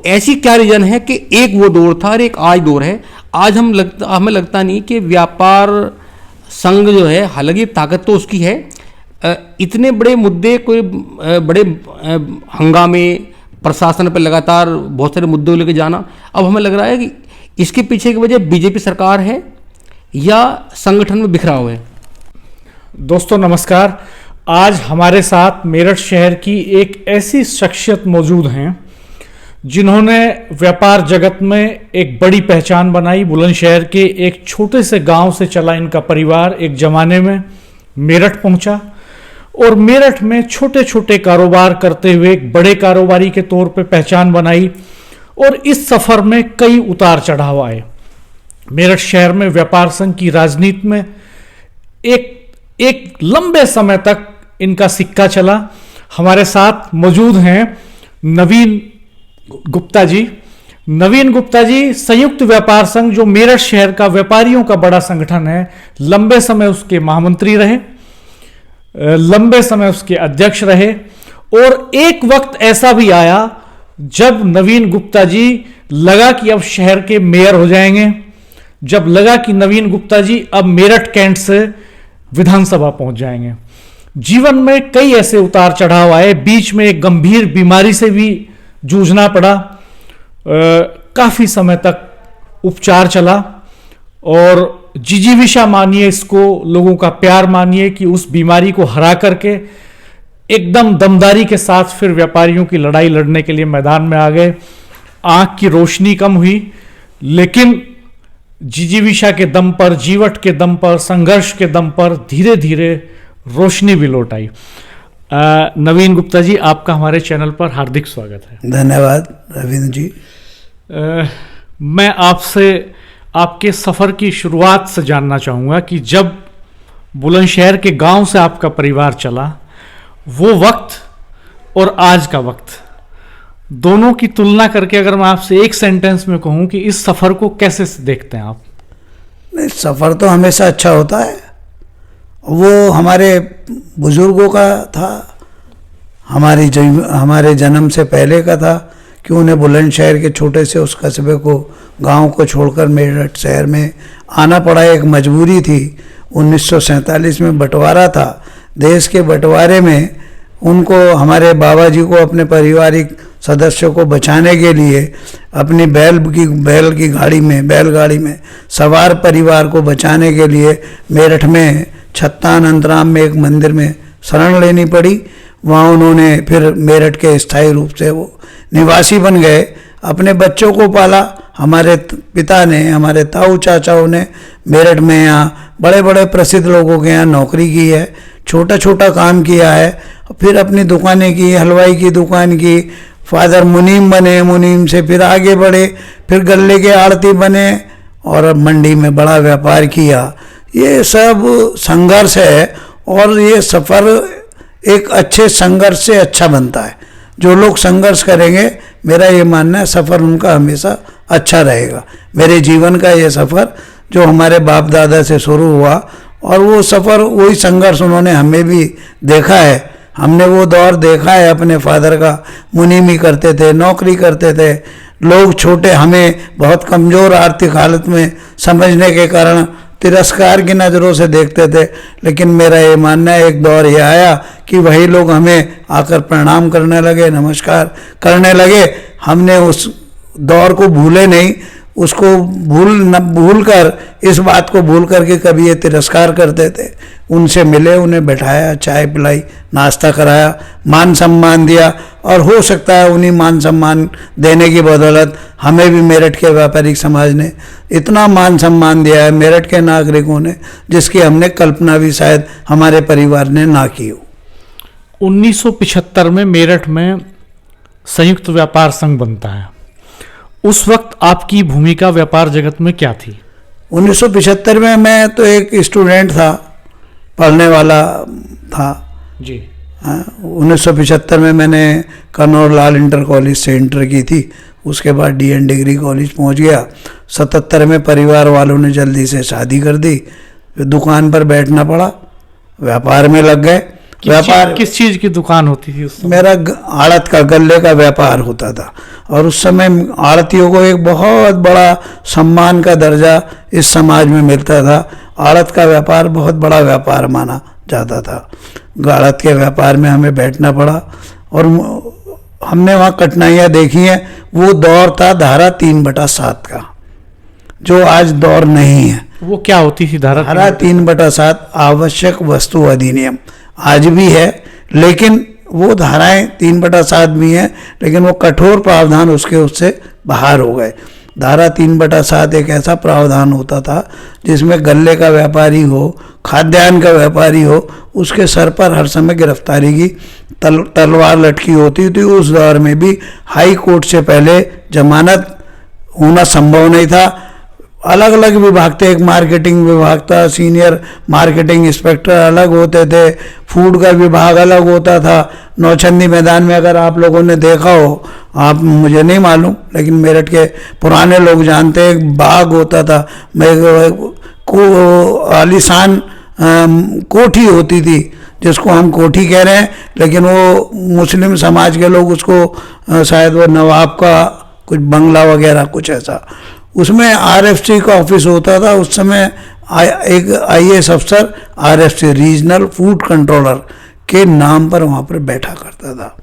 ऐसी क्या रीजन है कि एक वो दौर था और एक आज दौर है। आज हमें लगता नहीं कि व्यापार संघ जो है, हालांकि ताकत तो उसकी है, इतने बड़े मुद्दे, कोई बड़े हंगामे, प्रशासन पर लगातार बहुत सारे मुद्दे लेके जाना, अब हमें लग रहा है कि इसके पीछे की वजह बीजेपी सरकार है या संगठन में बिखराव है। दोस्तों नमस्कार। आज हमारे साथ मेरठ शहर की एक ऐसी शख्सियत मौजूद हैं जिन्होंने व्यापार जगत में एक बड़ी पहचान बनाई। बुलंदशहर के एक छोटे से गांव से चला इनका परिवार एक जमाने में मेरठ पहुंचा और मेरठ में छोटे छोटे कारोबार करते हुए एक बड़े कारोबारी के तौर पे पहचान बनाई और इस सफर में कई उतार चढ़ाव आए। मेरठ शहर में व्यापार संघ की राजनीति में एक लंबे समय तक इनका सिक्का चला। हमारे साथ मौजूद हैं नवीन गुप्ता जी। नवीन गुप्ता जी संयुक्त व्यापार संघ, जो मेरठ शहर का व्यापारियों का बड़ा संगठन है, लंबे समय उसके महामंत्री रहे, लंबे समय उसके अध्यक्ष रहे और एक वक्त ऐसा भी आया जब नवीन गुप्ता जी लगा कि अब शहर के मेयर हो जाएंगे, जब लगा कि नवीन गुप्ता जी अब मेरठ कैंट से विधानसभा पहुंच जाएंगे। जीवन में कई ऐसे उतार चढ़ाव आए, बीच में एक गंभीर बीमारी से भी जूझना पड़ा, काफी समय तक उपचार चला और जिजीविषा मानिए इसको, लोगों का प्यार मानिए कि उस बीमारी को हरा करके एकदम दमदारी के साथ फिर व्यापारियों की लड़ाई लड़ने के लिए मैदान में आ गए। आंख की रोशनी कम हुई, लेकिन जिजीविषा के दम पर, जीवट के दम पर, संघर्ष के दम पर धीरे धीरे रोशनी भी लौट आई। नवीन गुप्ता जी, आपका हमारे चैनल पर हार्दिक स्वागत है। धन्यवाद रविंद्र जी। मैं आपसे आपके सफ़र की शुरुआत से जानना चाहूँगा कि जब बुलंदशहर के गांव से आपका परिवार चला, वो वक्त और आज का वक्त, दोनों की तुलना करके अगर मैं आपसे एक सेंटेंस में कहूँ कि इस सफ़र को कैसे देखते हैं आप? नहीं, सफ़र तो हमेशा अच्छा होता है। वो हमारे बुजुर्गों का था, हमारे जन्म से पहले का था कि उन्हें बुलंदशहर के छोटे से उस कस्बे को, गांव को छोड़कर मेरठ शहर में आना पड़ा। एक मजबूरी थी। 1947 में बंटवारा था। देश के बंटवारे में उनको, हमारे बाबा जी को अपने पारिवारिक सदस्यों को बचाने के लिए अपनी बैलगाड़ी में सवार परिवार को बचाने के लिए मेरठ में छत्ता अनंतराम में एक मंदिर में शरण लेनी पड़ी। वहाँ उन्होंने फिर मेरठ के स्थायी रूप से वो निवासी बन गए, अपने बच्चों को पाला। हमारे पिता ने, हमारे ताऊ चाचाओं ने मेरठ में यहाँ बड़े बड़े प्रसिद्ध लोगों के यहाँ नौकरी की है, छोटा छोटा काम किया है, फिर अपनी दुकानें की, हलवाई की दुकान की, फादर मुनीम बने, मुनीम से फिर आगे बढ़े, फिर गल्ले के आड़ती बने और मंडी में बड़ा व्यापार किया। ये सब संघर्ष है और ये सफ़र एक अच्छे संघर्ष से अच्छा बनता है। जो लोग संघर्ष करेंगे, मेरा ये मानना है, सफ़र उनका हमेशा अच्छा रहेगा। मेरे जीवन का ये सफ़र जो हमारे बाप दादा से शुरू हुआ और वो सफ़र, वही संघर्ष उन्होंने हमें भी देखा है। हमने वो दौर देखा है अपने फादर का। मुनीमी करते थे, नौकरी करते थे, लोग छोटे, हमें बहुत कमज़ोर आर्थिक हालत में समझने के कारण तिरस्कार की नज़रों से देखते थे। लेकिन मेरा ये मानना है, एक दौर ये आया कि वही लोग हमें आकर प्रणाम करने लगे, नमस्कार करने लगे। हमने उस दौर को भूले नहीं, उसको भूल कर, इस बात को भूल कर कि कभी ये तिरस्कार करते थे। उनसे मिले, उन्हें बैठाया, चाय पिलाई, नाश्ता कराया, मान सम्मान दिया और हो सकता है उन्हीं मान सम्मान देने की बदौलत हमें भी मेरठ के व्यापारिक समाज ने इतना मान सम्मान दिया है, मेरठ के नागरिकों ने, जिसकी हमने कल्पना भी शायद हमारे परिवार ने ना की हो। 1975 में मेरठ में संयुक्त व्यापार संघ बनता है। उस वक्त आपकी भूमिका व्यापार जगत में क्या थी? 1975 में मैं तो एक स्टूडेंट था, पढ़ने वाला था जी। 1975 में मैंने कन्नौर लाल इंटर कॉलेज से इंटर की थी। उसके बाद DN डिग्री कॉलेज पहुंच गया। 77 में परिवार वालों ने जल्दी से शादी कर दी, फिर दुकान पर बैठना पड़ा, व्यापार में लग गए। व्यापार किस चीज की दुकान होती थी उस समय? मेरा आड़त का, गल्ले का व्यापार होता था। और उस समय आड़तियों को एक बहुत बड़ा सम्मान का दर्जा इस समाज में मिलता था। आड़त का व्यापार बहुत बड़ा व्यापार माना जाता था। आड़त के व्यापार में हमें बैठना पड़ा और हमने वहाँ कठिनाइयाँ देखी हैं। वो दौर था धारा 3/7 का, जो आज दौर नहीं है। वो क्या होती थी धारा? धारा 3/7 आवश्यक वस्तु अधिनियम आज भी है, लेकिन वो धाराएं 3/7 भी हैं, लेकिन वो कठोर प्रावधान उससे बाहर हो गए। धारा 3/7 एक ऐसा प्रावधान होता था जिसमें गल्ले का व्यापारी हो, खाद्यान्न का व्यापारी हो, उसके सर पर हर समय गिरफ्तारी की तलवार लटकी होती थी। उस दौर में भी हाई कोर्ट से पहले जमानत होना संभव नहीं था। अलग अलग विभाग थे, एक मार्केटिंग विभाग था, सीनियर मार्केटिंग इंस्पेक्टर अलग होते थे, फूड का विभाग अलग होता था। नौचंदी मैदान में अगर आप लोगों ने देखा हो, आप, मुझे नहीं मालूम, लेकिन मेरठ के पुराने लोग जानते हैं, एक बाग होता था, आलीशान कोठी होती थी जिसको हम कोठी कह रहे हैं, लेकिन वो मुस्लिम समाज के लोग उसको शायद वो नवाब का कुछ बंगला वगैरह कुछ ऐसा, उसमें आरएफसी का ऑफिस होता था। उस समय एक आईएएस अफसर आरएफसी रीजनल फूड कंट्रोलर के नाम पर वहाँ पर बैठा करता था।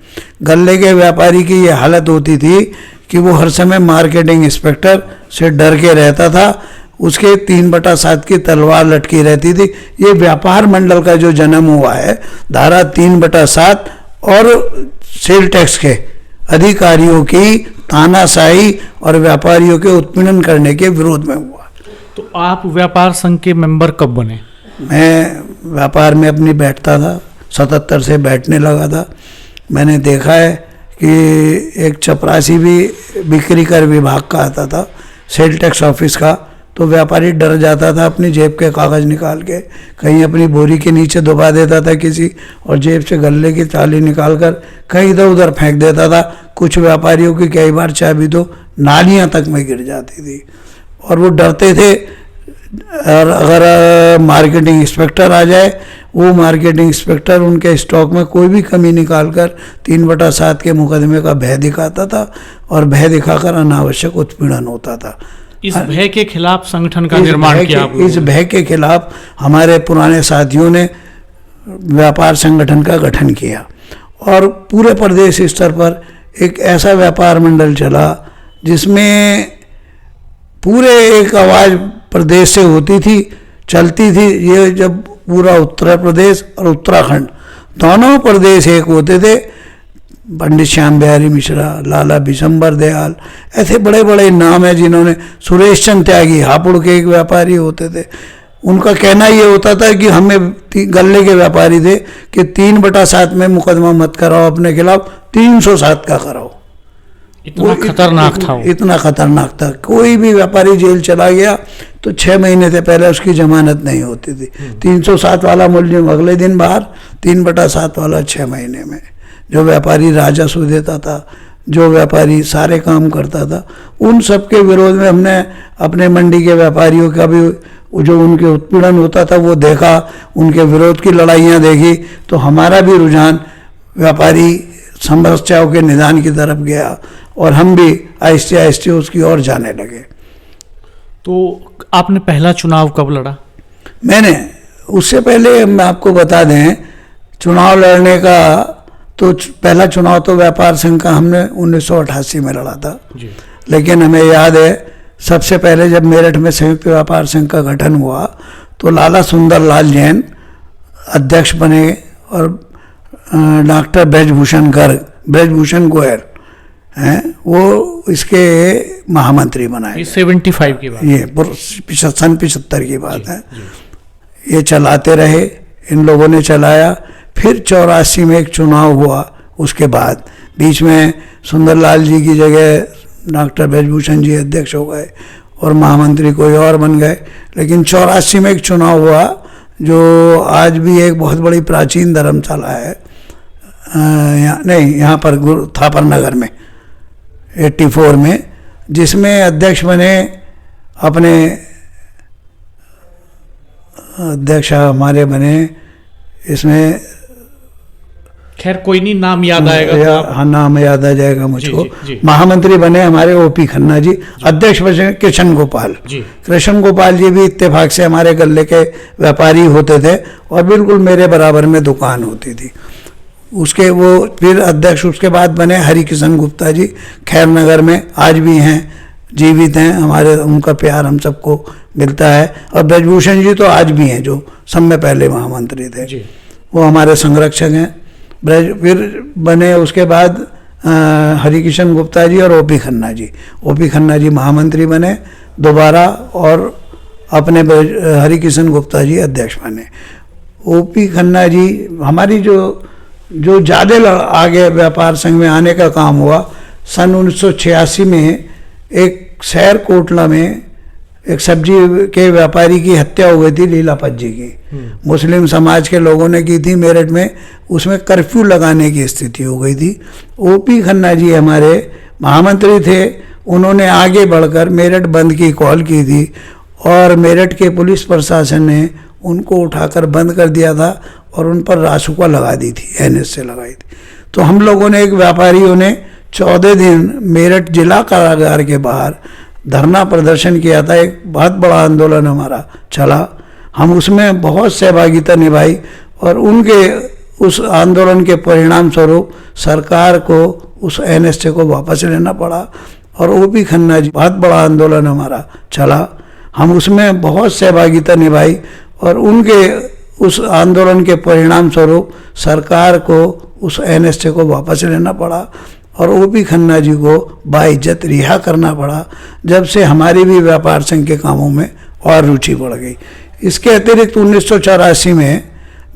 गल्ले के व्यापारी की ये हालत होती थी कि वो हर समय मार्केटिंग इंस्पेक्टर से डर के रहता था। उसके 3/7 की तलवार लटकी रहती थी। ये व्यापार मंडल का जो जन्म हुआ है धारा 3/7 और सेल टैक्स के अधिकारियों की तानाशाही और व्यापारियों के उत्पीड़न करने के विरोध में हुआ। तो आप व्यापार संघ के मेंबर कब बने? मैं व्यापार में अपनी बैठता था, 77 से बैठने लगा था। मैंने देखा है कि एक चपरासी भी बिक्री कर विभाग का आता था, सेल टैक्स ऑफिस का, तो व्यापारी डर जाता था, अपनी जेब के कागज़ निकाल के कहीं अपनी बोरी के नीचे दबा देता था किसी, और जेब से गल्ले की चाली निकाल कर कहीं इधर उधर फेंक देता था। कुछ व्यापारियों की कई बार चाबी तो नालियाँ तक में गिर जाती थी और वो डरते थे। और अगर मार्केटिंग इंस्पेक्टर आ जाए, वो मार्केटिंग इंस्पेक्टर उनके स्टॉक में कोई भी कमी निकाल कर 3/7 के मुकदमे का भय दिखाता था और भय दिखाकर अनावश्यक उत्पीड़न होता था। इस भय के खिलाफ संगठन का निर्माण किया। इस भय के खिलाफ हमारे पुराने साथियों ने व्यापार संगठन का गठन किया और पूरे प्रदेश स्तर पर एक ऐसा व्यापार मंडल चला जिसमें पूरे एक आवाज़ प्रदेश से होती थी, चलती थी। ये जब पूरा उत्तर प्रदेश और उत्तराखंड दोनों प्रदेश एक होते थे, पंडित श्याम बिहारी मिश्रा, लाला बिशंबर दयाल, ऐसे बड़े बड़े नाम हैं जिन्होंने, सुरेश चंद त्यागी हापुड़ के एक व्यापारी होते थे। उनका कहना ये होता था कि हमें गल्ले के व्यापारी थे कि 3/7 में मुकदमा मत कराओ अपने खिलाफ, 307 का कराओ। इतना खतरनाक था वो। इतना खतरनाक था। कोई भी व्यापारी जेल चला गया तो 6 महीने से पहले उसकी जमानत नहीं होती थी। 307 वाला मुलजिम अगले दिन बाहर, 3/7 वाला 6 महीने में। जो व्यापारी राजस्व देता था, जो व्यापारी सारे काम करता था, उन सब के विरोध में हमने अपने मंडी के व्यापारियों का भी जो उनके उत्पीड़न होता था वो देखा, उनके विरोध की लड़ाइयाँ देखी, तो हमारा भी रुझान व्यापारी समस्याओं के निदान की तरफ गया और हम भी आहिस्ते आहिस्ते उसकी ओर जाने लगे। तो आपने पहला चुनाव कब लड़ा? मैंने उससे पहले हम आपको बता दें, चुनाव लड़ने का तो पहला चुनाव तो व्यापार संघ का हमने 1988 में लड़ा था जी। लेकिन हमें याद है सबसे पहले जब मेरठ में संयुक्त व्यापार संघ का गठन हुआ तो लाला सुंदर लाल जैन अध्यक्ष बने और डॉक्टर ब्रजभूषण गर्ग, ब्रजभूषण गोयल हैं, वो इसके महामंत्री बनाए। 75 की बात, ये सन 75 की बात है। ये चलाते रहे, इन लोगों ने चलाया। फिर 84 में एक चुनाव हुआ, उसके बाद बीच में सुंदरलाल जी की जगह डॉक्टर ब्रजभूषण जी अध्यक्ष हो गए और महामंत्री कोई और बन गए। लेकिन 84 में एक चुनाव हुआ जो आज भी एक बहुत बड़ी प्राचीन धर्मशाला है, यहाँ पर थापर नगर में 84 में, जिसमें अध्यक्ष बने अपने अध्यक्ष हमारे बने इसमें खैर कोई नहीं, नाम याद आएगा तो आप- हाँ, नाम याद आ जाएगा मुझको। जी, जी। महामंत्री बने हमारे ओपी खन्ना जी, अध्यक्ष बने किशन गोपाल। जी। कृष्ण गोपाल जी भी इत्तेफाक से हमारे गल्ले के व्यापारी होते थे और बिल्कुल मेरे बराबर में दुकान होती थी। उसके वो फिर अध्यक्ष उसके बाद बने हरिकिशन गुप्ता जी, खैर नगर में आज भी हैं, जीवित हैं, हमारे उनका प्यार हम सबको मिलता है। और ब्रजभूषण जी तो आज भी हैं, जो सब में पहले महामंत्री थे, जी। वो हमारे संरक्षक हैं। फिर बने उसके बाद हरिकिशन गुप्ता जी और ओपी खन्ना जी। ओपी खन्ना जी महामंत्री बने दोबारा और अपने हरिकिशन गुप्ता जी अध्यक्ष बने। ओपी खन्ना जी हमारी जो ज़्यादा आगे व्यापार संघ में आने का काम हुआ, सन 1986 में एक शहर कोटला में एक सब्जी के व्यापारी की हत्या हो गई थी, लीलापत जी की। मुस्लिम समाज के लोगों ने की थी मेरठ में, उसमें कर्फ्यू लगाने की स्थिति हो गई थी। ओपी खन्ना जी हमारे महामंत्री थे, उन्होंने आगे बढ़कर मेरठ बंद की कॉल की थी और मेरठ के पुलिस प्रशासन ने उनको उठाकर बंद कर दिया था और उन पर रासुका लगा दी थी, एनएस से लगाई थी। तो हम लोगों ने, एक व्यापारियों ने 14 दिन मेरठ जिला कारागार के बाहर धरना प्रदर्शन किया था। एक बहुत बड़ा आंदोलन हमारा चला, हम उसमें बहुत सहभागिता निभाई और उनके उस आंदोलन के परिणाम स्वरूप सरकार को उस एनएसए को वापस लेना पड़ा। और ओपी खन्ना जी, बहुत बड़ा आंदोलन हमारा चला, हम उसमें बहुत सहभागिता निभाई और उनके उस आंदोलन के परिणाम स्वरूप सरकार को उस एनएसए को वापस लेना पड़ा और ओपी खन्ना जी को बाइज्जत रिहा करना पड़ा। जब से हमारी भी व्यापार संघ के कामों में और रुचि बढ़ गई। इसके अतिरिक्त 1984 में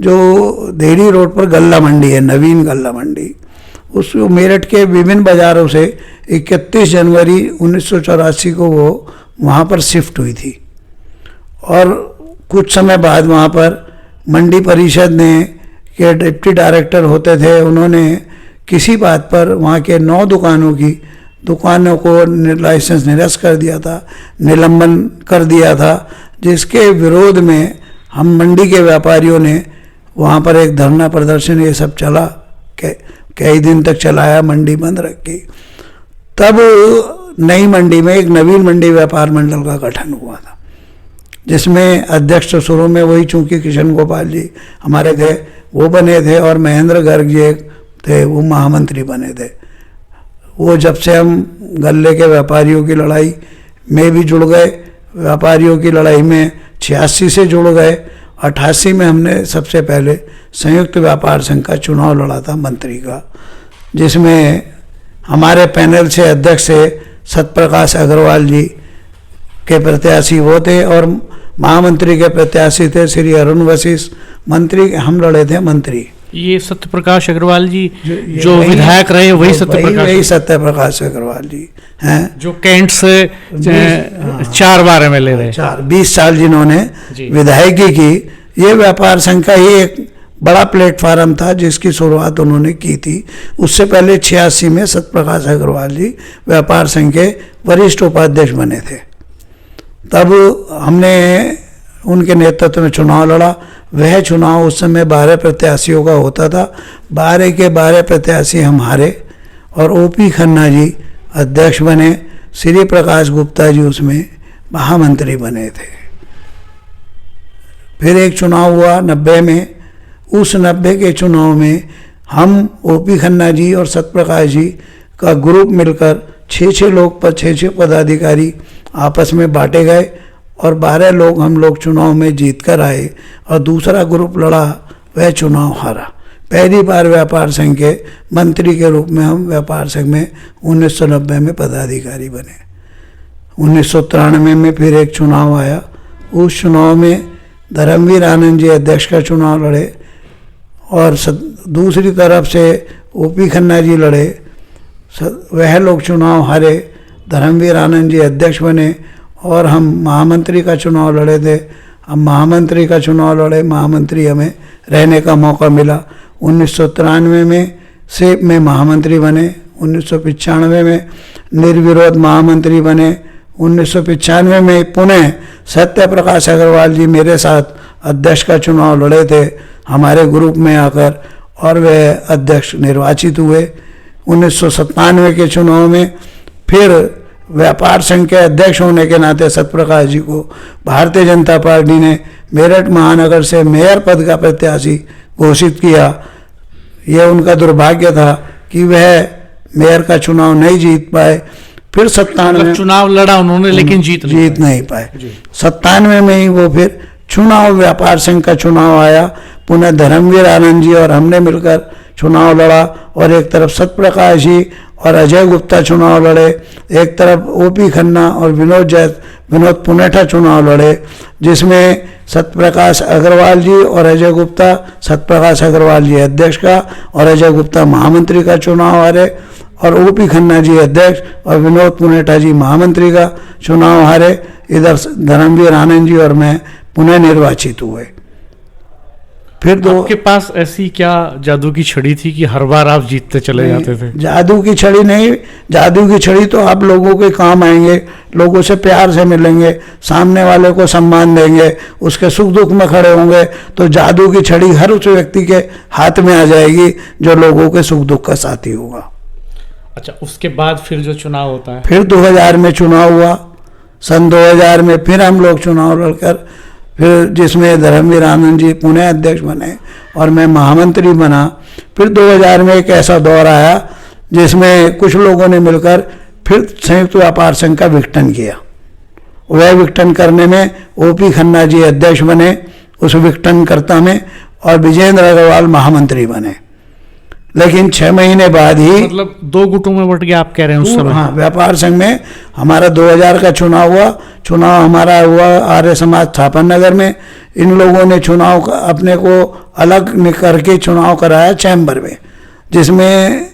जो देहरी रोड पर गल्ला मंडी है, नवीन गल्ला मंडी, उस मेरठ के विभिन्न बाज़ारों से 31 जनवरी 1984 को वो वहाँ पर शिफ्ट हुई थी। और कुछ समय बाद वहाँ पर मंडी परिषद ने, के डिप्टी डायरेक्टर होते थे, उन्होंने किसी बात पर वहाँ के 9 दुकानों को लाइसेंस निरस्त कर दिया था, निलंबन कर दिया था, जिसके विरोध में हम मंडी के व्यापारियों ने वहाँ पर एक धरना प्रदर्शन, ये सब चला, कई दिन तक चलाया, मंडी बंद रखी। तब नई मंडी में एक नवीन मंडी व्यापार मंडल का गठन हुआ था, जिसमें अध्यक्ष तो शुरू में वही, चूंकि किशन गोपाल जी हमारे थे, वो बने थे और महेंद्र गर्ग जी एक थे, वो महामंत्री बने थे। वो जब से हम गल्ले के व्यापारियों की लड़ाई में भी जुड़ गए, व्यापारियों की लड़ाई में 86 से जुड़ गए। 88 में हमने सबसे पहले संयुक्त व्यापार संघ का चुनाव लड़ा था मंत्री का, जिसमें हमारे पैनल से अध्यक्ष से सत्यप्रकाश अग्रवाल जी के प्रत्याशी वो थे और महामंत्री के प्रत्याशी थे श्री अरुण वशिष्ठ। मंत्री हम लड़े थे, मंत्री। ये सत्यप्रकाश अग्रवाल जी जो विधायक रहे, वही सत्यप्रकाश अग्रवाल जी हैं, जो कैंट से 4 बार MLA रहे, 20 साल जिन्होंने विधायकी की। ये व्यापार संघ का ही एक बड़ा प्लेटफार्म था जिसकी शुरुआत उन्होंने की थी। उससे पहले 86 में सत्यप्रकाश अग्रवाल जी व्यापार संघ के वरिष्ठ उपाध्यक्ष बने थे। तब हमने उनके नेतृत्व में चुनाव लड़ा। वह चुनाव उस समय 12 प्रत्याशियों का होता था, 12 के 12 प्रत्याशी हम हारे और ओपी खन्ना जी अध्यक्ष बने, श्री प्रकाश गुप्ता जी उसमें महामंत्री बने थे। फिर एक चुनाव हुआ 90 में। उस 90 के चुनाव में हम ओपी खन्ना जी और सत्यप्रकाश जी का ग्रुप मिलकर 6-6 लोग पर 6-6 पदाधिकारी आपस में बांटे गए और 12 लोग हम लोग चुनाव में जीत कर आए और दूसरा ग्रुप लड़ा, वह चुनाव हारा। पहली बार व्यापार संघ के मंत्री के रूप में हम व्यापार संघ में 1990 में पदाधिकारी बने। 1993 में फिर एक चुनाव आया। उस चुनाव में धर्मवीर आनंद जी अध्यक्ष का चुनाव लड़े और दूसरी तरफ से ओपी खन्ना जी लड़े। वह लोग चुनाव हारे, धर्मवीर आनंद जी अध्यक्ष बने और हम महामंत्री का चुनाव लड़े थे। हम महामंत्री का चुनाव लड़े, महामंत्री हमें रहने का मौका मिला। 1993 में महामंत्री बने। 1995 में निर्विरोध महामंत्री बने। 1995 में पुनः सत्यप्रकाश अग्रवाल जी मेरे साथ अध्यक्ष का चुनाव लड़े थे हमारे ग्रुप में आकर और वे अध्यक्ष निर्वाचित हुए। 1997 के चुनाव में फिर व्यापार संघ के अध्यक्ष होने के नाते सत्यप्रकाश जी को भारतीय जनता पार्टी ने मेरठ महानगर से मेयर पद का प्रत्याशी घोषित किया। यह उनका दुर्भाग्य था कि वह मेयर का चुनाव नहीं जीत पाए। फिर 97 चुनाव लड़ा उन्होंने लेकिन जीत नहीं पाए। 97 में ही वो फिर चुनाव व्यापार संघ का चुनाव आया। पुनः धर्मवीर आनंद जी और हमने मिलकर चुनाव लड़ा और एक तरफ सत्यप्रकाश जी और अजय गुप्ता चुनाव लड़े, एक तरफ ओपी खन्ना और विनोद पुनेठा चुनाव लड़े, जिसमें सत्यप्रकाश अग्रवाल जी और अजय गुप्ता, सत्यप्रकाश अग्रवाल जी अध्यक्ष का और अजय गुप्ता महामंत्री का चुनाव हारे और ओपी खन्ना जी अध्यक्ष और विनोद पुनेठा जी महामंत्री का चुनाव हारे। इधर धर्मवीर आनंद जी और मैं पुनः निर्वाचित हुए। फिर आपके पास ऐसी क्या जादू की छड़ी थी कि हर बार आप जीतते चले जाते थे? जादू की छड़ी नहीं, जादू की छड़ी तो आप लोगों के काम आएंगे, लोगों से प्यार से मिलेंगे, सामने वाले को सम्मान देंगे, उसके सुख दुख में खड़े होंगे, तो जादू की छड़ी हर उस व्यक्ति के हाथ में आ जाएगी जो लोगों के सुख दुख का साथी होगा। अच्छा, उसके बाद फिर जो चुनाव होता है? फिर 2000 में चुनाव हुआ। सन 2000 में फिर हम लोग चुनाव लड़कर, फिर जिसमें धर्मवीर आनंद जी पुनः अध्यक्ष बने और मैं महामंत्री बना। फिर 2000 में एक ऐसा दौर आया जिसमें कुछ लोगों ने मिलकर फिर संयुक्त व्यापार संघ का विघटन किया। वह विघटन करने में ओपी खन्ना जी अध्यक्ष बने उस विघटनकर्ता में और विजेंद्र अग्रवाल महामंत्री बने। लेकिन 6 महीने बाद ही, मतलब 2 गुटों में बट गया आप कह रहे हैं उस समय? हाँ, व्यापार संघ में हमारा 2000 का चुनाव हुआ। चुनाव हमारा हुआ आर्य समाज स्थापन नगर में। इन लोगों ने चुनाव अपने को अलग करके चुनाव कराया चैम्बर में, जिसमें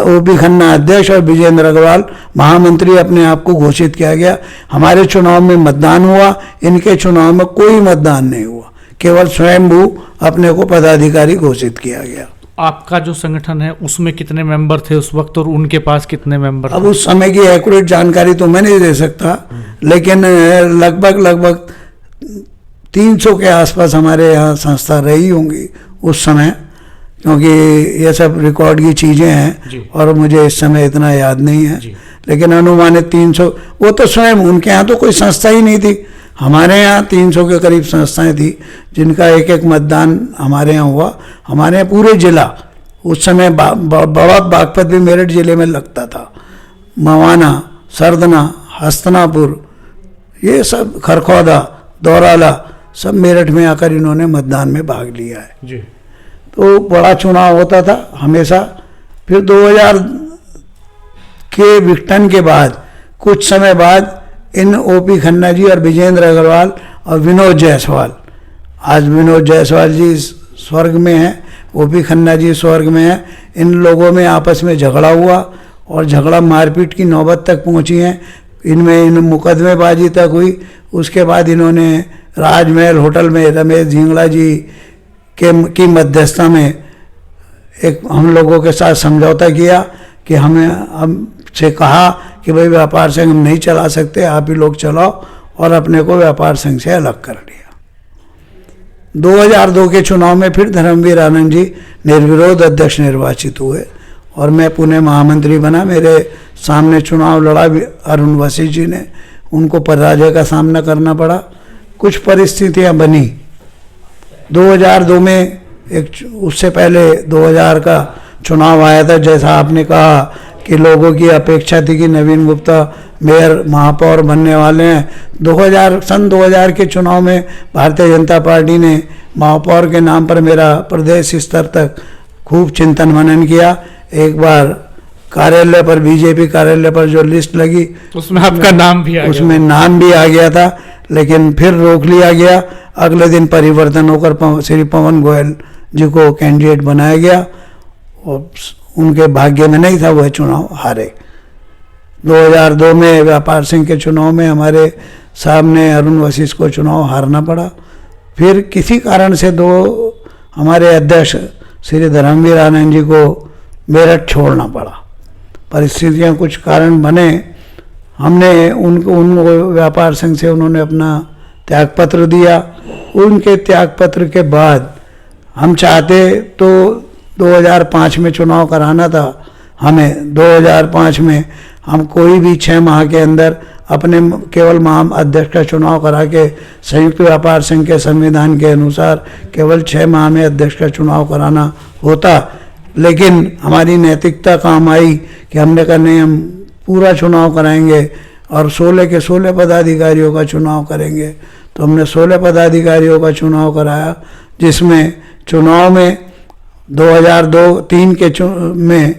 ओपी खन्ना अध्यक्ष और विजेंद्र अग्रवाल महामंत्री अपने आप को घोषित किया गया। हमारे चुनाव में मतदान हुआ, इनके चुनाव में कोई मतदान नहीं हुआ, केवल स्वयंभू अपने को पदाधिकारी घोषित किया गया। आपका जो संगठन है उसमें कितने मेंबर थे उस वक्त और उनके पास कितने मेंबर थे? अब उस समय की एक्यूरेट जानकारी तो मैं नहीं दे सकता, लेकिन लगभग 300 के आसपास हमारे यहाँ संस्था रही होंगी उस समय, क्योंकि ये सब रिकॉर्ड की चीज़ें हैं और मुझे इस समय इतना याद नहीं है, लेकिन अनुमानित 300। वो तो स्वयं, उनके यहाँ तो कोई संस्था ही नहीं थी। हमारे यहाँ 300 के करीब संस्थाएं थी जिनका एक एक मतदान हमारे यहाँ हुआ। हमारे यहाँ पूरे जिला, उस समय बड़ा बागपत भी मेरठ जिले में लगता था, मवाना, सरदना, हस्तनापुर, ये सब, खरखौदा, दौराला, सब मेरठ में आकर इन्होंने मतदान में भाग लिया है जी। तो बड़ा चुनाव होता था हमेशा। फिर 2000 के विघटन के बाद कुछ समय बाद इन ओपी खन्ना जी और विजेंद्र अग्रवाल और विनोद जायसवाल, आज विनोद जायसवाल जी स्वर्ग में हैं, ओपी खन्ना जी स्वर्ग में हैं, इन लोगों में आपस में झगड़ा हुआ और झगड़ा मारपीट की नौबत तक पहुंची है। इनमें इन मुकदमेबाजी तक हुई। उसके बाद इन्होंने राजमहल होटल में रमेश झिंगड़ा जी की मध्यस्थता में एक हम लोगों के साथ समझौता किया कि हमें हमसे कहा कि भाई व्यापार संघ हम नहीं चला सकते, आप ही लोग चलाओ, और अपने को व्यापार संघ से अलग कर लिया। 2002 के चुनाव में फिर धर्मवीर आनंद जी निर्विरोध अध्यक्ष निर्वाचित हुए और मैं पुणे महामंत्री बना। मेरे सामने चुनाव लड़ा अरुण वशिष्ठ जी ने, उनको पराजय का सामना करना पड़ा। कुछ परिस्थितियां बनी 2002 में, उससे पहले 2000 का चुनाव आया था। जैसा आपने कहा कि लोगों की अपेक्षा थी कि नवीन गुप्ता मेयर महापौर बनने वाले हैं। सन 2000 के चुनाव में भारतीय जनता पार्टी ने महापौर के नाम पर मेरा प्रदेश स्तर तक खूब चिंतन मनन किया। एक बार कार्यालय पर, बीजेपी कार्यालय पर जो लिस्ट लगी उसमें आपका नाम भी आ गया, उसमें नाम भी आ गया था, लेकिन फिर रोक लिया गया। अगले दिन परिवर्तन होकर श्री पवन गोयल जी को कैंडिडेट बनाया गया और उनके भाग्य में नहीं था, वह चुनाव हारे। 2002 में व्यापार संघ के चुनाव में हमारे सामने अरुण वशिष्ठ को चुनाव हारना पड़ा। फिर किसी कारण से हमारे अध्यक्ष श्री धर्मवीर आनंद जी को मेरठ छोड़ना पड़ा। परिस्थितियां कुछ कारण बने, हमने उनको व्यापार संघ से उन्होंने अपना त्यागपत्र दिया। उनके त्यागपत्र के बाद हम चाहते तो 2005 में चुनाव कराना था हमें। 2005 में हम कोई भी 6 माह के अंदर अपने केवल अध्यक्ष का चुनाव करा के संयुक्त व्यापार संघ के संविधान के अनुसार केवल 6 माह में अध्यक्ष का चुनाव कराना होता, लेकिन हमारी नैतिकता काम आई कि हमने कहा नहीं, हम पूरा चुनाव कराएंगे और 16 के 16 पदाधिकारियों का चुनाव करेंगे। तो हमने 16 पदाधिकारियों का चुनाव कराया, जिसमें चुनाव में 2002-3 के में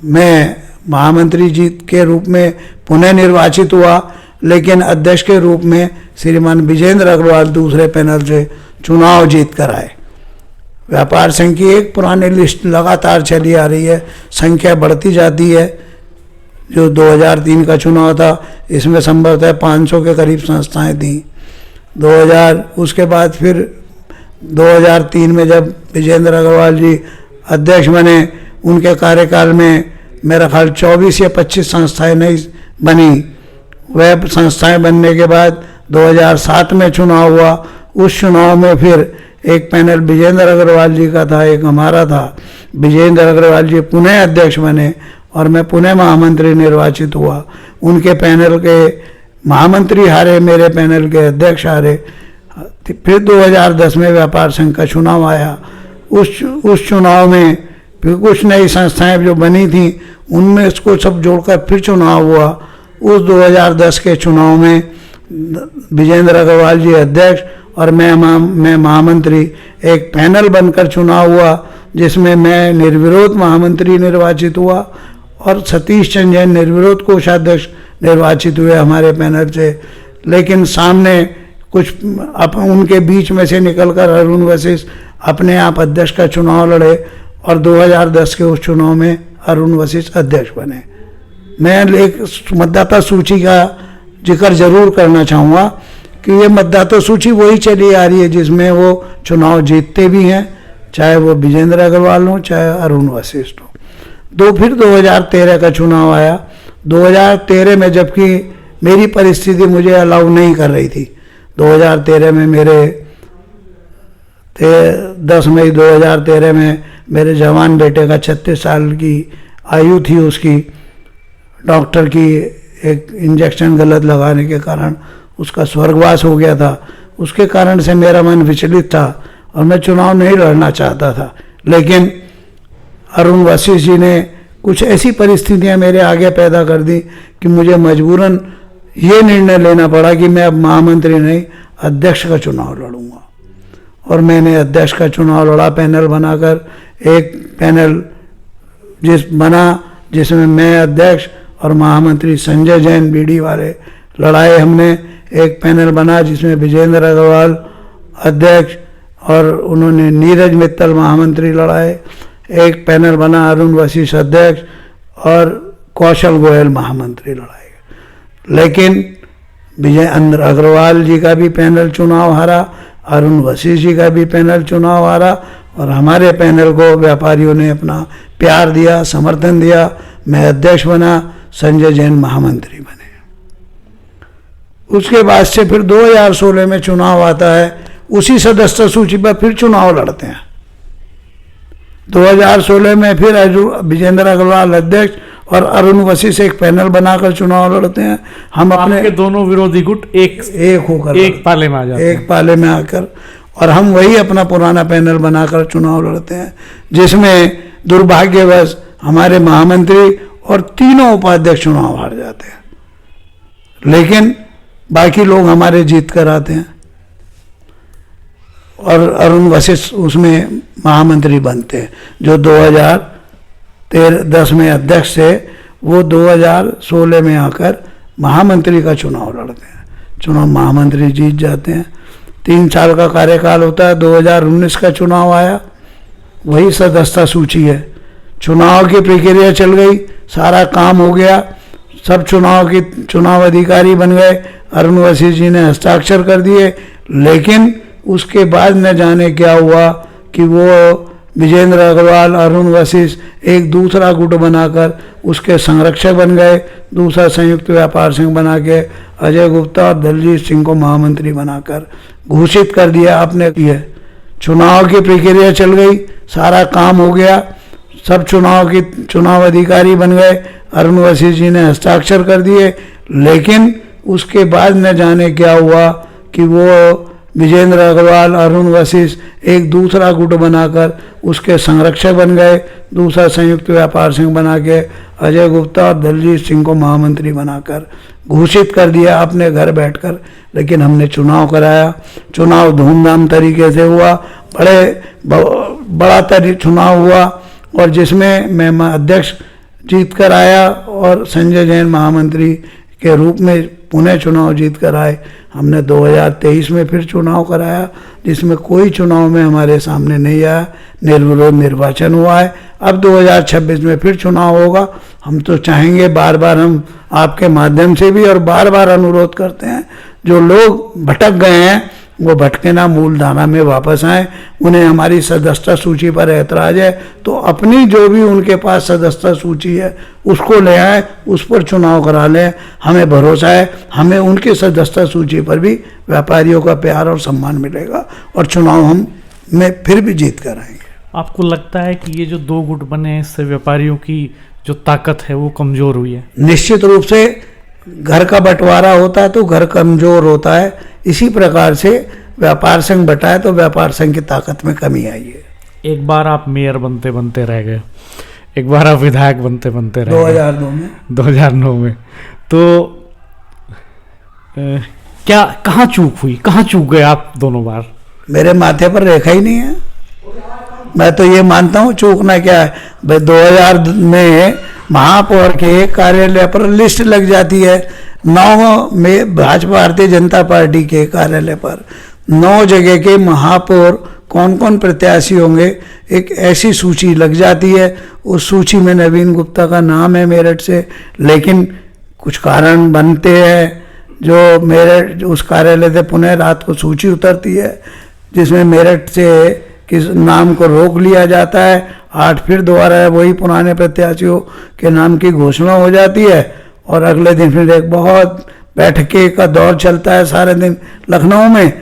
मैं महामंत्री जी के रूप में पुनः निर्वाचित हुआ, लेकिन अध्यक्ष के रूप में श्रीमान विजेंद्र अग्रवाल दूसरे पैनल से चुनाव जीत कर आए। व्यापार संघ की एक पुरानी लिस्ट लगातार चली आ रही है, संख्या बढ़ती जाती है। जो 2003 का चुनाव था, इसमें संभवतः 500 के करीब संस्थाएं थीं। 2000 उसके बाद फिर 2003 में जब विजेंद्र अग्रवाल जी अध्यक्ष बने, उनके कार्यकाल में मेरा ख्याल 24 या 25 संस्थाएं नहीं बनी। वह संस्थाएं बनने के बाद 2007 में चुनाव हुआ। उस चुनाव में फिर एक पैनल विजेंद्र अग्रवाल जी का था, एक हमारा था। विजेंद्र अग्रवाल जी पुनः अध्यक्ष बने और मैं पुनः महामंत्री निर्वाचित हुआ। उनके पैनल के महामंत्री हारे, मेरे पैनल के अध्यक्ष हारे। फिर 2010 में व्यापार संघ का चुनाव आया। उस चुनाव में फिर कुछ नई संस्थाएं जो बनी थी, उनमें इसको सब जोड़कर फिर चुनाव हुआ। उस 2010 के चुनाव में विजेंद्र अग्रवाल जी अध्यक्ष और मैं महामंत्री, एक पैनल बनकर चुनाव हुआ, जिसमें मैं निर्विरोध महामंत्री निर्वाचित हुआ और सतीश चंद्र जैन निर्विरोध कोषाध्यक्ष निर्वाचित हुए हमारे पैनल से। लेकिन सामने कुछ उनके बीच में से निकलकर अरुण वशिष्ठ अपने आप अध्यक्ष का चुनाव लड़े और 2010 के उस चुनाव में अरुण वशिष्ठ अध्यक्ष बने। मैं एक मतदाता सूची का जिक्र जरूर करना चाहूँगा कि ये मतदाता सूची वही चली आ रही है जिसमें वो चुनाव जीतते भी हैं, चाहे वो विजेंद्र अग्रवाल हो चाहे अरुण वशिष्ठ हो। फिर 2013 का चुनाव आया। 2013 में जबकि मेरी परिस्थिति मुझे अलाउ नहीं कर रही थी, 2013 में मेरे 10 मई 2013 में मेरे जवान बेटे का 36 साल की आयु थी, उसकी डॉक्टर की एक इंजेक्शन गलत लगाने के कारण उसका स्वर्गवास हो गया था। उसके कारण से मेरा मन विचलित था और मैं चुनाव नहीं लड़ना चाहता था, लेकिन अरुण वशिष्ठ जी ने कुछ ऐसी परिस्थितियां मेरे आगे पैदा कर दी कि मुझे मजबूरन ये निर्णय लेना पड़ा कि मैं अब महामंत्री नहीं, अध्यक्ष का चुनाव लड़ूंगा। और मैंने अध्यक्ष का चुनाव लड़ा, पैनल बनाकर। एक पैनल जिसमें मैं अध्यक्ष और महामंत्री संजय जैन बीडी वाले लड़ाए हमने। एक पैनल बना जिसमें विजेंद्र अग्रवाल अध्यक्ष और उन्होंने नीरज मित्तल महामंत्री लड़ाए। एक पैनल बना अरुण वशिष्ठ अध्यक्ष और कौशल गोयल महामंत्री लड़ाए। लेकिन विजेंद्र अग्रवाल जी का भी पैनल चुनाव हारा, अरुण वशिष्ठ जी का भी पैनल चुनाव हारा और हमारे पैनल को व्यापारियों ने अपना प्यार दिया, समर्थन दिया। मैं अध्यक्ष बना, संजय जैन महामंत्री बने। उसके बाद से फिर 2016 में चुनाव आता है, उसी सदस्यता सूची पर फिर चुनाव लड़ते हैं। 2016 में फिर विजेंद्र अग्रवाल अध्यक्ष और अरुण वशिष्ठ एक पैनल बनाकर चुनाव लड़ते हैं। हम अपने दोनों विरोधी गुट एक होकर एक पाले में आ जाते हैं। एक पाले में आकर और हम वही अपना पुराना पैनल बनाकर चुनाव लड़ते हैं, जिसमें दुर्भाग्यवश हमारे महामंत्री और तीनों उपाध्यक्ष चुनाव हार जाते हैं, लेकिन बाकी लोग हमारे जीत कर आते हैं और अरुण वशिष्ठ उसमें महामंत्री बनते हैं। जो 2010 में अध्यक्ष थे, वो 2016 में आकर महामंत्री का चुनाव लड़ते हैं। चुनाव महामंत्री जीत जाते हैं। 3 साल का कार्यकाल होता है। 2019 का चुनाव आया, वही सदस्यता सूची है। चुनाव की प्रक्रिया चल गई, सारा काम हो गया, सब चुनाव अधिकारी बन गए। अरुण वशिष्ठ जी ने हस्ताक्षर कर दिए, लेकिन उसके बाद न जाने क्या हुआ कि वो विजेंद्र अग्रवाल, अरुण वशिष्ठ एक दूसरा गुट बनाकर उसके संरक्षक बन गए। दूसरा संयुक्त व्यापार संघ बना के अजय गुप्ता और दलजीत सिंह को महामंत्री बनाकर घोषित कर दिया आपने किए। चुनाव की प्रक्रिया चल गई, सारा काम हो गया, सब चुनाव अधिकारी बन गए, अरुण वशिष्ठ जी ने हस्ताक्षर कर दिए। लेकिन उसके बाद न जाने क्या हुआ कि वो विजेंद्र अग्रवाल, अरुण वशिष्ठ एक दूसरा गुट बनाकर उसके संरक्षक बन गए, दूसरा संयुक्त व्यापार संघ बना के अजय गुप्ता और दलजीत सिंह को महामंत्री बनाकर घोषित कर दिया अपने घर बैठकर। लेकिन हमने चुनाव कराया, चुनाव धूमधाम तरीके से हुआ, बड़ा चुनाव हुआ, और जिसमें मैं अध्यक्ष जीत कर आया और संजय जैन महामंत्री के रूप में पुनः चुनाव जीत कर आए। हमने 2023 में फिर चुनाव कराया, जिसमें कोई चुनाव में हमारे सामने नहीं आया, निर्विरोध निर्वाचन हुआ है। अब 2026 में फिर चुनाव होगा। हम तो चाहेंगे, बार बार हम आपके माध्यम से भी और बार बार अनुरोध करते हैं, जो लोग भटक गए हैं वो भटके ना, मूल धारा में वापस आए। उन्हें हमारी सदस्यता सूची पर ऐतराज है तो अपनी जो भी उनके पास सदस्यता सूची है उसको ले आए, उस पर चुनाव करा लें। हमें भरोसा है, हमें उनकी सदस्यता सूची पर भी व्यापारियों का प्यार और सम्मान मिलेगा और चुनाव हम में फिर भी जीत कर आएंगे। आपको लगता है कि ये जो दो गुट बने हैं इससे व्यापारियों की जो ताकत है वो कमजोर हुई है? निश्चित रूप से घर का बंटवारा होता है तो घर कमजोर होता है, इसी प्रकार से व्यापार संघ बटा है तो व्यापार संघ की ताकत में कमी आई है। एक बार आप मेयर बनते बनते रह गए, एक बार आप विधायक बनते बनते रह गए 2009 में। तो क्या कहाँ चूक हुई, कहाँ चूक गए आप दोनों बार? मेरे माथे पर रेखा ही नहीं है। मैं तो ये मानता हूँ चूकना क्या है। 2000 में महापौर के कार्यालय पर लिस्ट लग जाती है, 9 में भाजपा भारतीय जनता पार्टी के कार्यालय पर 9 जगह के महापौर कौन कौन प्रत्याशी होंगे एक ऐसी सूची लग जाती है। उस सूची में नवीन गुप्ता का नाम है मेरठ से, लेकिन कुछ कारण बनते हैं जो मेरठ उस कार्यालय से पुनः रात को सूची उतरती है जिसमें मेरठ से किस नाम को रोक लिया जाता है। 8 फिर दोबारा वही पुराने प्रत्याशियों के नाम की घोषणा हो जाती है और अगले दिन फिर एक बहुत बैठके का दौर चलता है सारे दिन लखनऊ में।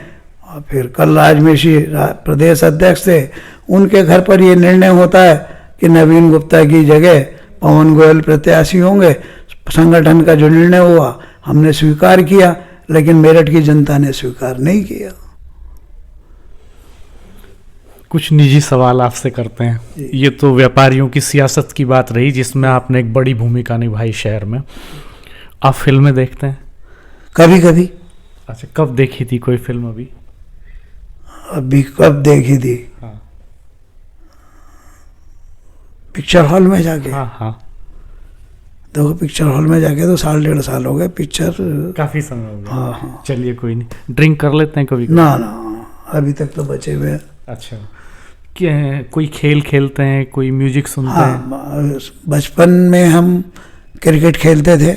और फिर कल राजमेशी प्रदेश अध्यक्ष थे, उनके घर पर ये निर्णय होता है कि नवीन गुप्ता की जगह पवन गोयल प्रत्याशी होंगे। संगठन का जो निर्णय हुआ हमने स्वीकार किया, लेकिन मेरठ की जनता ने स्वीकार नहीं किया। कुछ निजी सवाल आपसे करते हैं। ये तो व्यापारियों की सियासत की बात रही जिसमें आपने एक बड़ी भूमिका निभाई शहर में। आप फिल्में देखते हैं? कभी कभी। अच्छा, कब देखी थी कोई फिल्म अभी? अभी कब देखी थी? हाँ। पिक्चर हॉल में जाके। हाँ। देखो पिक्चर हॉल में जाके तो 1.5 साल हो गए। पिक्चर काफी समय हो गया। हाँ। चलिए कोई नहीं। ड्रिंक कर लेते हैं कभी? ना, अभी तक तो बचे हुए हैं। अच्छा, क्या कोई खेल खेलते हैं, कोई म्यूजिक सुनते हैं? हाँ, बचपन में हम क्रिकेट खेलते थे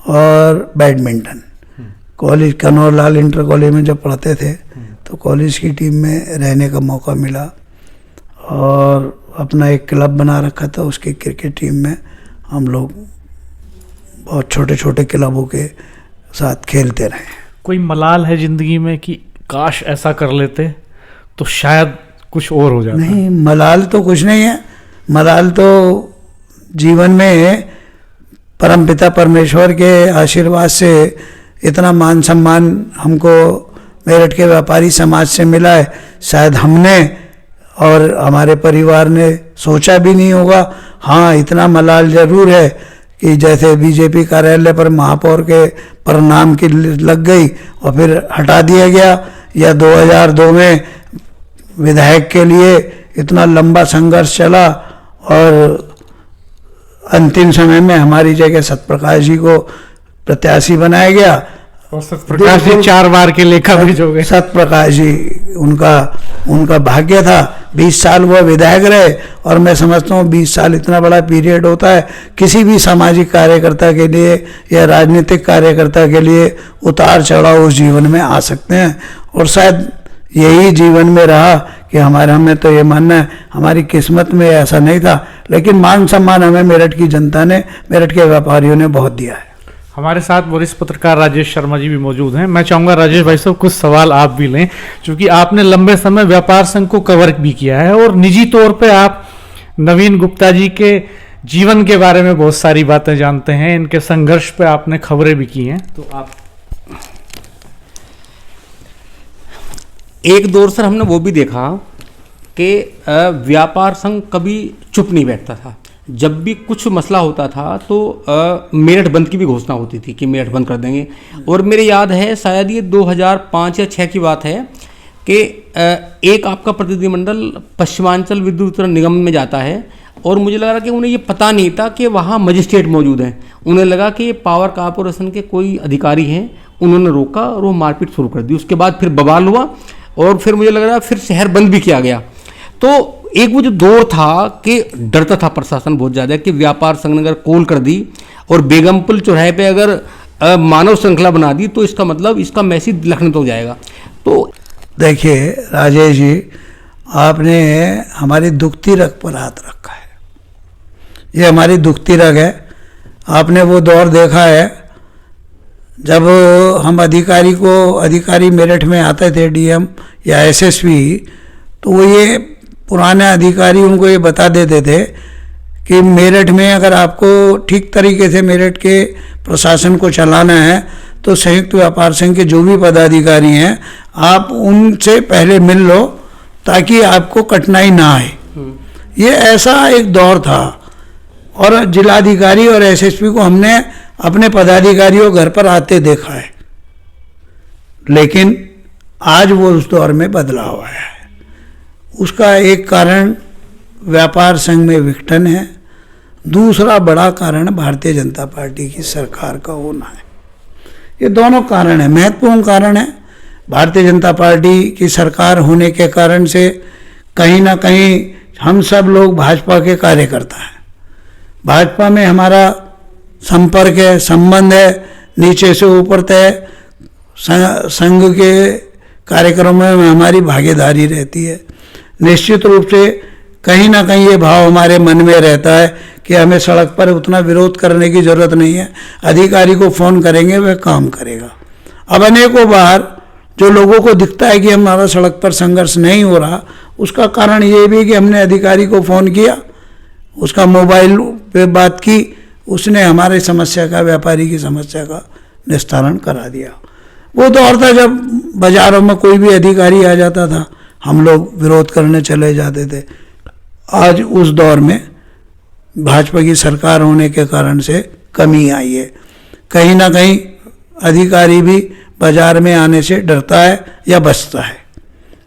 और बैडमिंटन। कॉलेज कनौर लाल इंटर कॉलेज में जब पढ़ते थे तो कॉलेज की टीम में रहने का मौका मिला और अपना एक क्लब बना रखा था। उसकी क्रिकेट टीम में हम लोग बहुत छोटे छोटे क्लबों के साथ खेलते रहे। कोई मलाल है जिंदगी में कि काश ऐसा कर लेते तो शायद कुछ और हो जाता? नहीं, मलाल तो कुछ नहीं है। मलाल तो जीवन में परमपिता परमेश्वर के आशीर्वाद से इतना मान सम्मान हमको मेरठ के व्यापारी समाज से मिला है, शायद हमने और हमारे परिवार ने सोचा भी नहीं होगा। हाँ, इतना मलाल जरूर है कि जैसे बीजेपी कार्यालय पर महापौर के पर नाम की लग गई और फिर हटा दिया गया, या 2002 में विधायक के लिए इतना लंबा संघर्ष चला और अंतिम समय में हमारी जगह सत्यप्रकाश जी को प्रत्याशी बनाया गया। और सत्यप्रकाश जी 4 बार के लेखा भेज हो गए। सत्यप्रकाश जी उनका भाग्य था। 20 साल वो विधायक रहे और मैं समझता हूँ 20 साल इतना बड़ा पीरियड होता है किसी भी सामाजिक कार्यकर्ता के लिए या राजनीतिक कार्यकर्ता के लिए। उतार चढ़ाव उस जीवन में आ सकते हैं और शायद यही जीवन में रहा कि हमें तो ये मानना है हमारी किस्मत में ऐसा नहीं था, लेकिन मान सम्मान हमें मेरठ की जनता ने, मेरठ के व्यापारियों ने बहुत दिया है। हमारे साथ वरिष्ठ पत्रकार राजेश शर्मा जी भी मौजूद हैं। मैं चाहूंगा राजेश भाई साहब कुछ सवाल आप भी लें, क्योंकि आपने लंबे समय व्यापार संघ को कवर भी किया है और निजी तौर पे आप नवीन गुप्ता जी के जीवन के बारे में बहुत सारी बातें जानते हैं, इनके संघर्ष पे आपने खबरें भी की हैं, तो आप एक दौर सर हमने वो भी देखा कि व्यापार संघ कभी चुप नहीं बैठता था। जब भी कुछ मसला होता था तो मेरठ बंद की भी घोषणा होती थी कि मेरठ बंद कर देंगे। और मेरे याद है शायद ये 2005 या 6 की बात है कि एक आपका प्रतिनिधिमंडल पश्चिमांचल विद्युत वितरण निगम में जाता है और मुझे लगा कि उन्हें ये पता नहीं था कि वहाँ मजिस्ट्रेट मौजूद हैं। उन्हें लगा कि ये पावर कॉरपोरेशन के कोई अधिकारी हैं, उन्होंने रोका और वो मारपीट शुरू कर दी। उसके बाद फिर बवाल हुआ और फिर मुझे लग रहा फिर शहर बंद भी किया गया। तो एक वो जो दौर था कि डरता था प्रशासन बहुत ज़्यादा कि व्यापार संघ ने अगर कॉल कर दी और बेगमपुल चौराहे पे अगर मानव श्रृंखला बना दी तो इसका मतलब इसका मैसेज लखनऊ तो जाएगा। तो देखिए राजेश जी, आपने हमारी दुखती रग पर हाथ रखा है। ये हमारी दुखती रग है। आपने वो दौर देखा है जब हम अधिकारी मेरठ में आते थे, डीएम या एसएसपी, तो वो ये पुराने अधिकारी उनको ये बता देते थे कि मेरठ में अगर आपको ठीक तरीके से मेरठ के प्रशासन को चलाना है तो संयुक्त व्यापार संघ के जो भी पदाधिकारी हैं आप उनसे पहले मिल लो ताकि आपको कठिनाई ना आए। ये ऐसा एक दौर था और जिलाधिकारी और एसएसपी को हमने अपने पदाधिकारियों घर पर आते देखा है। लेकिन आज वो उस दौर में बदलाव आया है। उसका एक कारण व्यापार संघ में विघटन है, दूसरा बड़ा कारण भारतीय जनता पार्टी की सरकार का होना है। ये दोनों कारण है, महत्वपूर्ण कारण है। भारतीय जनता पार्टी की सरकार होने के कारण से कहीं ना कहीं हम सब लोग भाजपा के कार्यकर्ता हैं। भाजपा में हमारा संपर्क है, संबंध है, नीचे से ऊपर तक संघ के कार्यक्रमों में हमारी भागीदारी रहती है। निश्चित रूप से कहीं ना कहीं ये भाव हमारे मन में रहता है कि हमें सड़क पर उतना विरोध करने की ज़रूरत नहीं है, अधिकारी को फ़ोन करेंगे वह काम करेगा। अब अनेकों बार जो लोगों को दिखता है कि हमारा सड़क पर संघर्ष नहीं हो रहा, उसका कारण ये भी कि हमने अधिकारी को फ़ोन किया, उसका मोबाइल पे बात की, उसने हमारी समस्या का, व्यापारी की समस्या का निस्तारण करा दिया। वो दौर था जब बाज़ारों में कोई भी अधिकारी आ जाता था हम लोग विरोध करने चले जाते थे। आज उस दौर में भाजपा की सरकार होने के कारण से कमी आई है। कहीं ना कहीं अधिकारी भी बाजार में आने से डरता है या बचता है।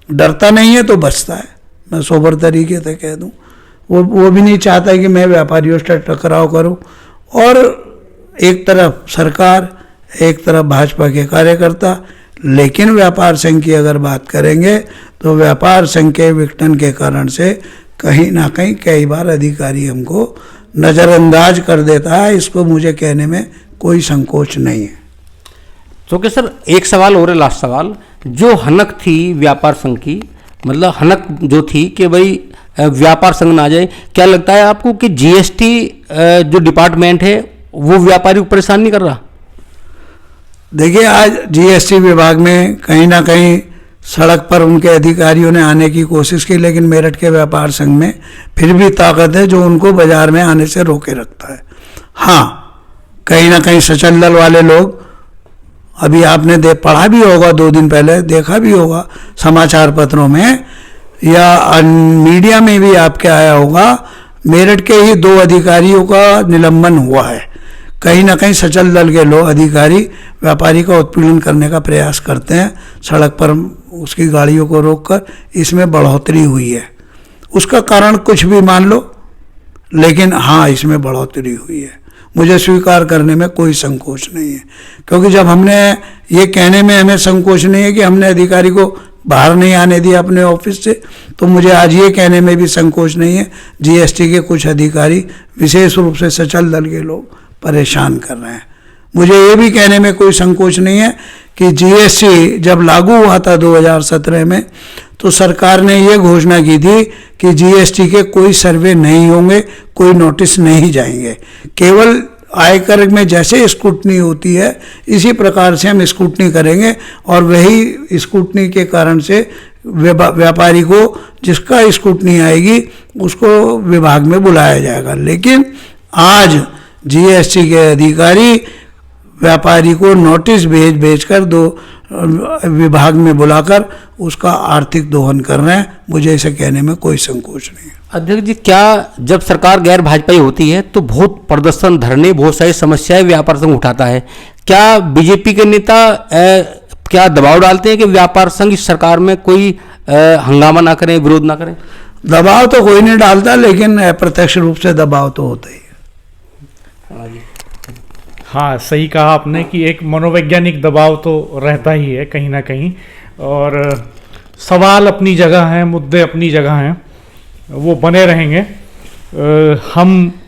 डरता नहीं है तो बचता है, मैं सोबर तरीके से कह दूं। वो भी नहीं चाहता कि मैं व्यापारियों से टकराव करूं। और एक तरफ सरकार, एक तरफ भाजपा के कार्यकर्ता। लेकिन व्यापार संघ की अगर बात करेंगे तो व्यापार संघ के विघटन के कारण से कहीं ना कहीं कई बार अधिकारी हमको नज़रअंदाज कर देता है। इसको मुझे कहने में कोई संकोच नहीं है। तो क्या सर, एक सवाल और है, लास्ट सवाल। जो हनक थी व्यापार संघ की, मतलब हनक जो थी कि भाई व्यापार संघ ना आ जाए, क्या लगता है आपको कि जीएसटी जो डिपार्टमेंट है वो व्यापारी को परेशान नहीं कर रहा? देखिए, आज जीएसटी विभाग में कहीं ना कहीं सड़क पर उनके अधिकारियों ने आने की कोशिश की, लेकिन मेरठ के व्यापार संघ में फिर भी ताकत है जो उनको बाजार में आने से रोके रखता है। हाँ, कहीं ना कहीं सचल दल वाले लोग, अभी आपने पढ़ा भी होगा, 2 दिन पहले देखा भी होगा समाचार पत्रों में या मीडिया में भी आपके आया होगा, मेरठ के ही 2 अधिकारियों का निलंबन हुआ है। कहीं ना कहीं सचल दल के लोग, अधिकारी व्यापारी का उत्पीड़न करने का प्रयास करते हैं, सड़क पर उसकी गाड़ियों को रोककर। इसमें बढ़ोतरी हुई है, उसका कारण कुछ भी मान लो, लेकिन हाँ, इसमें बढ़ोतरी हुई है। मुझे स्वीकार करने में कोई संकोच नहीं है, क्योंकि जब हमने ये कहने में हमें संकोच नहीं है कि हमने अधिकारी को बाहर नहीं आने दिया अपने ऑफिस से, तो मुझे आज ये कहने में भी संकोच नहीं है जीएसटी के कुछ अधिकारी, विशेष रूप से सचल दल के लोग परेशान कर रहे हैं। मुझे ये भी कहने में कोई संकोच नहीं है कि जीएसटी जब लागू हुआ था 2017 में, तो सरकार ने ये घोषणा की थी कि जीएसटी के कोई सर्वे नहीं होंगे, कोई नोटिस नहीं जाएंगे, केवल आयकर में जैसे स्क्रूटनी होती है इसी प्रकार से हम स्क्रूटनी करेंगे, और वही स्क्रूटनी के कारण से व्यापारी को जिसका स्क्रूटनी आएगी उसको विभाग में बुलाया जाएगा। लेकिन आज जीएसटी के अधिकारी व्यापारी को नोटिस भेजकर दो विभाग में बुलाकर उसका आर्थिक दोहन कर रहे हैं। मुझे इसे कहने में कोई संकोच नहीं है। अध्यक्ष जी, क्या जब सरकार गैर भाजपाई होती है तो बहुत प्रदर्शन, धरने, बहुत सारी समस्याएं व्यापार संघ उठाता है, क्या बीजेपी के नेता क्या दबाव डालते हैं कि व्यापार संघ इस सरकार में कोई हंगामा ना करें, विरोध ना करें? दबाव तो कोई नहीं डालता, लेकिन अप्रत्यक्ष रूप से दबाव तो होता ही है। हाँ, सही कहा आपने कि एक मनोवैज्ञानिक दबाव तो रहता ही है कहीं ना कहीं, और सवाल अपनी जगह हैं, मुद्दे अपनी जगह हैं, वो बने रहेंगे।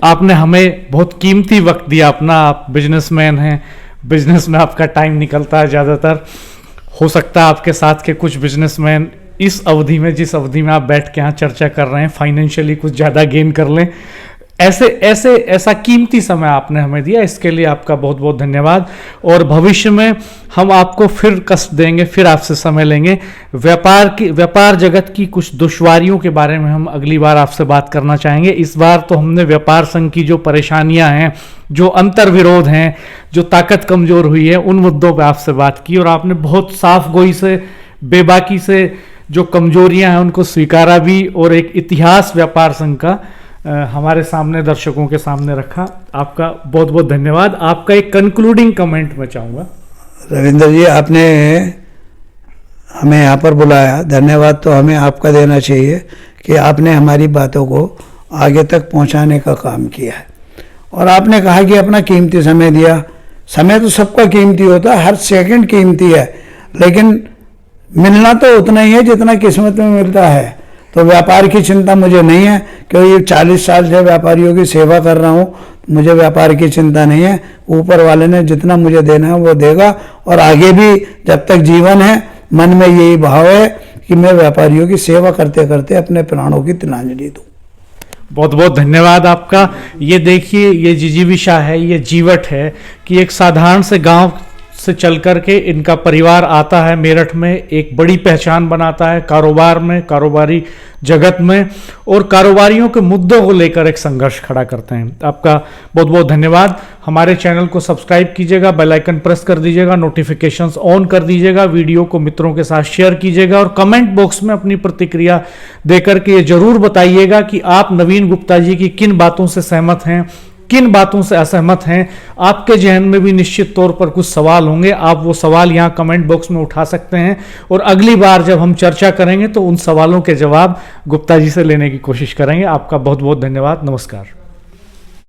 आपने हमें बहुत कीमती वक्त दिया अपना। आप बिजनेसमैन हैं, बिजनेस में आपका टाइम निकलता है ज़्यादातर। हो सकता है आपके साथ के कुछ बिजनेसमैन इस अवधि में, जिस अवधि में आप बैठ के यहाँ चर्चा कर रहे हैं, फाइनेंशियली कुछ ज़्यादा गेन कर लें। ऐसा कीमती समय आपने हमें दिया, इसके लिए आपका बहुत बहुत धन्यवाद। और भविष्य में हम आपको फिर कष्ट देंगे, फिर आपसे समय लेंगे। व्यापार जगत की कुछ दुश्वारियों के बारे में हम अगली बार आपसे बात करना चाहेंगे। इस बार तो हमने व्यापार संघ की जो परेशानियां हैं, जो अंतर्विरोध हैं, जो ताकत कमजोर हुई है, उन मुद्दों पर आपसे बात की, और आपने बहुत साफ गोई से, बेबाकी से जो कमजोरियां हैं उनको स्वीकारा भी, और एक इतिहास व्यापार संघ का हमारे सामने, दर्शकों के सामने रखा। आपका बहुत बहुत धन्यवाद। आपका एक कंक्लूडिंग कमेंट मैं चाहूँगा। रविंद्र जी, आपने हमें यहाँ पर बुलाया, धन्यवाद तो हमें आपका देना चाहिए कि आपने हमारी बातों को आगे तक पहुँचाने का काम किया है। और आपने कहा कि अपना कीमती समय दिया। समय तो सबका कीमती होता है, हर सेकंड कीमती है, लेकिन मिलना तो उतना ही है जितना किस्मत में मिलता है। तो व्यापार की चिंता मुझे नहीं है, क्योंकि 40 साल से व्यापारियों की सेवा कर रहा हूँ। मुझे व्यापार की चिंता नहीं है। ऊपर वाले ने जितना मुझे देना है वो देगा, और आगे भी जब तक जीवन है मन में यही भाव है कि मैं व्यापारियों की सेवा करते करते अपने प्राणों की तिलांजलि दूँ। बहुत बहुत धन्यवाद आपका। ये देखिए, ये जिजीविषा है, ये जीवट है कि एक साधारण से गांव से चल कर के इनका परिवार आता है मेरठ में, एक बड़ी पहचान बनाता है कारोबार में, कारोबारी जगत में, और कारोबारियों के मुद्दों को लेकर एक संघर्ष खड़ा करते हैं। आपका बहुत बहुत धन्यवाद। हमारे चैनल को सब्सक्राइब कीजिएगा, बेल आइकन प्रेस कर दीजिएगा, नोटिफिकेशंस ऑन कर दीजिएगा, वीडियो को मित्रों के साथ शेयर कीजिएगा, और कमेंट बॉक्स में अपनी प्रतिक्रिया देकर के ये जरूर बताइएगा कि आप नवीन गुप्ता जी की किन बातों से सहमत हैं, किन बातों से असहमत हैं। आपके जहन में भी निश्चित तौर पर कुछ सवाल होंगे, आप वो सवाल यहाँ कमेंट बॉक्स में उठा सकते हैं, और अगली बार जब हम चर्चा करेंगे तो उन सवालों के जवाब गुप्ता जी से लेने की कोशिश करेंगे। आपका बहुत बहुत धन्यवाद। नमस्कार।